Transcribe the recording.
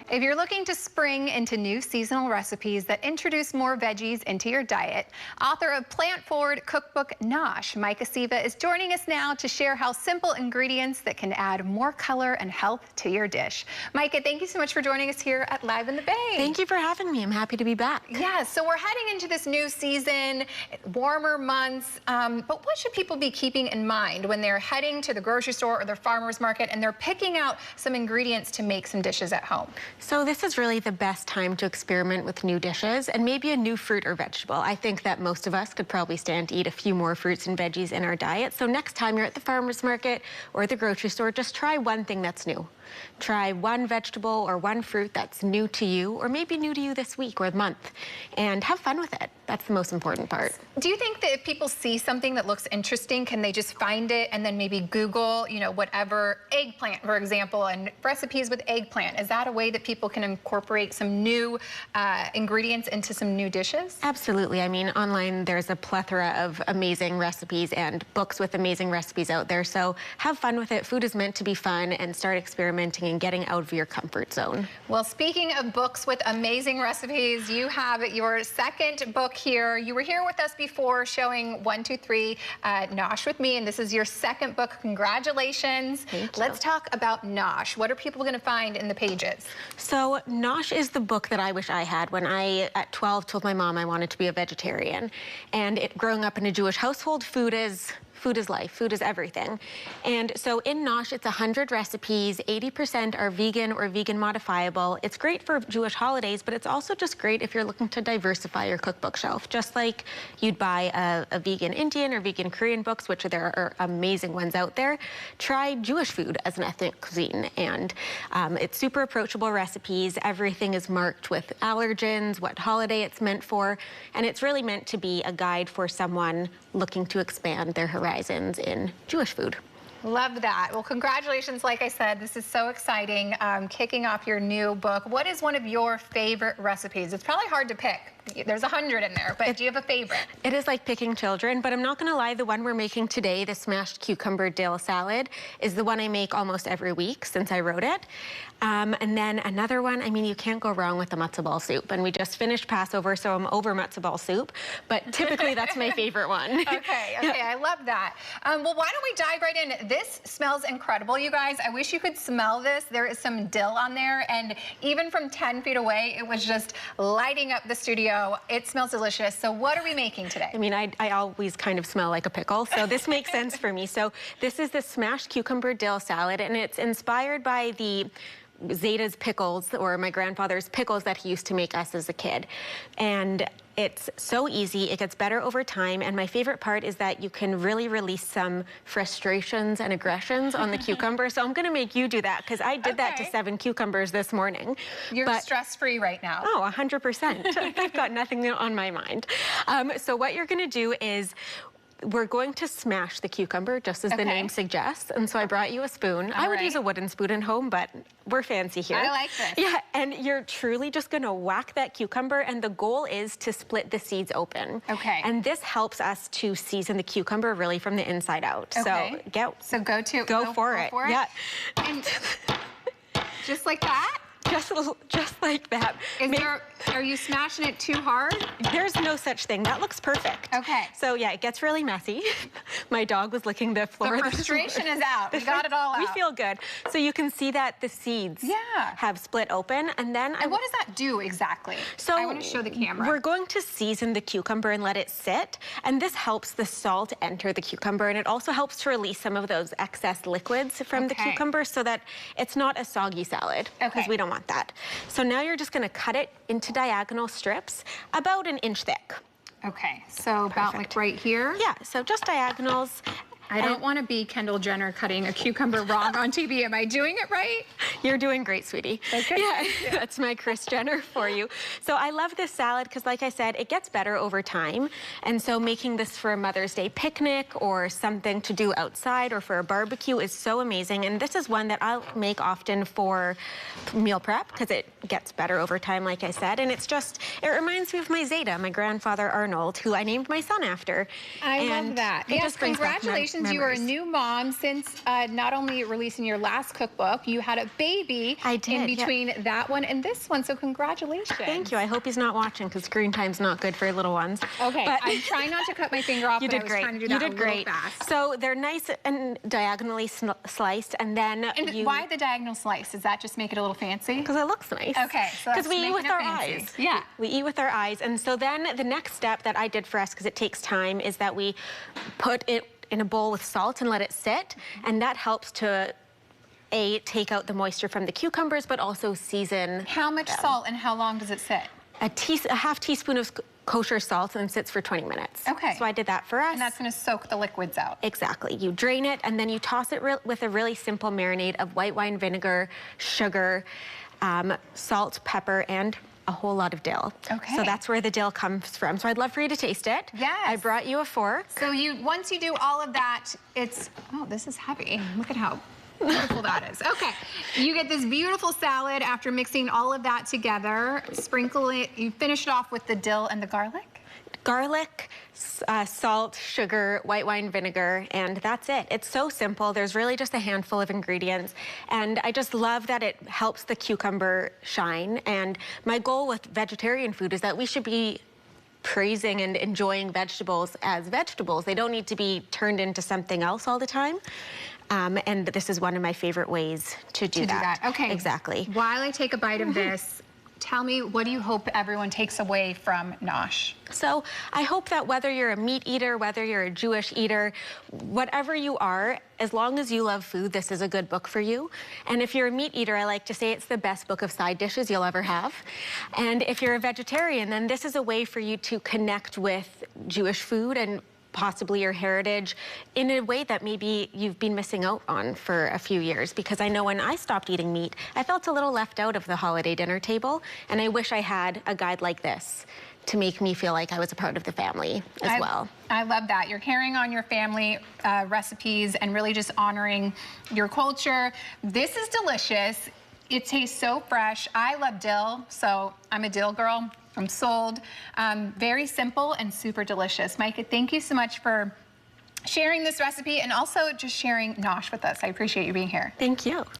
If you're looking to spring into new seasonal recipes that introduce more veggies into your diet, author of plant-forward cookbook Nosh, Micah Siva, is joining us now to share how simple ingredients that can add more color and health to your dish. Micah, thank you so much for joining us here at Live in the Bay. Thank you for having me. I'm happy to be back. Yeah, so we're heading into this new season, warmer months, but what should people be keeping in mind when they're heading to the grocery store or their farmer's market and they're picking out some ingredients to make some dishes at home? So this is really the best time to experiment with new dishes and maybe a new fruit or vegetable. I think that most of us could probably stand to eat a few more fruits and veggies in our diet. So next time you're at the farmer's market or the grocery store, just try one thing that's new. Try one vegetable or one fruit that's new to you, or maybe new to you this week or month, and have fun with it. That's the most important part. Do you think that if people see something that looks interesting, can they just find it and then maybe Google, whatever, eggplant, for example, and recipes with eggplant? Is that a way that people can incorporate some new ingredients into some new dishes? Absolutely. I mean, online there's a plethora of amazing recipes and books with amazing recipes out there. So have fun with it. Food is meant to be fun, and start experimenting and getting out of your comfort zone. Well, speaking of books with amazing recipes, you have your second book here. You were here with us before showing 1, 2, 3 Nosh with me, and this is your second book. Congratulations. Thank you. Let's talk about Nosh. What are people going to find in the pages? So Nosh is the book that I wish I had when I, at 12, told my mom I wanted to be a vegetarian. And growing up in a Jewish household, food is life, food is everything. And so in Nosh, it's 100 recipes, 80% are vegan or vegan modifiable. It's great for Jewish holidays, but it's also just great if you're looking to diversify your cookbook shelf. Just like you'd buy a vegan Indian or vegan Korean books, which there are amazing ones out there, try Jewish food as an ethnic cuisine. And it's super approachable recipes. Everything is marked with allergens, what holiday it's meant for, and it's really meant to be a guide for someone looking to expand their horizons in Jewish food. Love that. Well, congratulations. Like I said, this is so exciting, kicking off your new book. What is one of your favorite recipes? It's probably hard to pick. There's 100 in there, but do you have a favorite? It is like picking children, but I'm not going to lie. The one we're making today, the smashed cucumber dill salad, is the one I make almost every week since I wrote it. And then another one, I mean, you can't go wrong with the matzo ball soup. And we just finished Passover, so I'm over matzo ball soup. But typically, that's my favorite one. Okay, I love that. Well, why don't we dive right in? This smells incredible, you guys. I wish you could smell this. There is some dill on there, and even from 10 feet away, it was just lighting up the studio. It smells delicious. So what are we making today? I mean, I always kind of smell like a pickle, so this makes sense for me. So this is the smashed cucumber dill salad, and it's inspired by the Zeta's pickles, or my grandfather's pickles that he used to make us as a kid. And it's so easy, it gets better over time, and my favorite part is that you can really release some frustrations and aggressions on the cucumber. So I'm gonna make you do that, because I did that to 7 cucumbers this morning. You're stress-free right now. Oh, 100%. I've got nothing on my mind. So what you're gonna do is, we're going to smash the cucumber, just as the name suggests. And so I brought you a spoon. I would use a wooden spoon at home, but we're fancy here. I like this. Yeah, and you're truly just gonna whack that cucumber, and the goal is to split the seeds open. Okay. And this helps us to season the cucumber really from the inside out. Okay. So go for it. Yeah. And just like that? Just like that. Are you smashing it too hard? There's no such thing. That looks perfect. Okay. So yeah, it gets really messy. My dog was licking the floor. The frustration is out. We got it all out. We feel good. So you can see that the seeds have split open, and then what does that do exactly? So I want to show the camera. We're going to season the cucumber and let it sit, and this helps the salt enter the cucumber, and it also helps to release some of those excess liquids from the cucumber so that it's not a soggy salad, because we don't want that. So now you're just going to cut it into diagonal strips about 1 inch thick. Okay, so about like right here? Yeah, so just diagonals. I don't want to be Kendall Jenner cutting a cucumber wrong on TV. Am I doing it right? You're doing great, sweetie. Okay. Yeah, that's my Kris Jenner for you. So I love this salad because, like I said, it gets better over time. And so making this for a Mother's Day picnic or something to do outside or for a barbecue is so amazing. And this is one that I'll make often for meal prep because it gets better over time, like I said. And it reminds me of my Zeta, my grandfather Arnold, who I named my son after. I love that. Yes, congratulations. congratulations. You are a new mom since not only releasing your last cookbook, you had a baby in between that one and this one. So congratulations. Thank you. I hope he's not watching because screen time's not good for little ones. Okay, but I'm trying not to cut my finger off, you but did I was great. trying to do that you did great. fast. So they're nice and diagonally sliced, and then why the diagonal slice? Does that just make it a little fancy? Because it looks nice. Okay, so because we eat with our fancy. eyes. Yeah. We eat with our eyes, and so then the next step that I did for us, because it takes time, is that we put it in a bowl with salt and let it sit, and that helps to take out the moisture from the cucumbers, but also season. How much salt and how long does it sit? A half teaspoon of kosher salt, and sits for 20 minutes. Okay. So I did that for us. And that's going to soak the liquids out. Exactly. You drain it, and then you toss it with a really simple marinade of white wine vinegar, sugar, salt, pepper, and a whole lot of dill. Okay. So that's where the dill comes from. So I'd love for you to taste it. Yes. I brought you a fork. So once you do all of that, oh, this is heavy. Look at how beautiful that is. Okay, you get this beautiful salad after mixing all of that together. Sprinkle it, you finish it off with the dill and the garlic. Garlic, salt, sugar, white wine vinegar, and that's it. It's so simple. There's really just a handful of ingredients, and I just love that it helps the cucumber shine. And my goal with vegetarian food is that we should be praising and enjoying vegetables as vegetables. They don't need to be turned into something else all the time. And this is one of my favorite ways to do that. Okay. Exactly. While I take a bite of this, tell me, what do you hope everyone takes away from Nosh? So I hope that whether you're a meat eater, whether you're a Jewish eater, whatever you are, as long as you love food, this is a good book for you. And if you're a meat eater, I like to say it's the best book of side dishes you'll ever have. And if you're a vegetarian, then this is a way for you to connect with Jewish food and possibly your heritage in a way that maybe you've been missing out on for a few years. Because I know when I stopped eating meat, I felt a little left out of the holiday dinner table, and I wish I had a guide like this to make me feel like I was a part of the family as well. I love that. You're carrying on your family recipes and really just honoring your culture. This is delicious. It tastes so fresh. I love dill, so I'm a dill girl. I'm sold. Very simple and super delicious. Micah, thank you so much for sharing this recipe and also just sharing Nosh with us. I appreciate you being here. Thank you.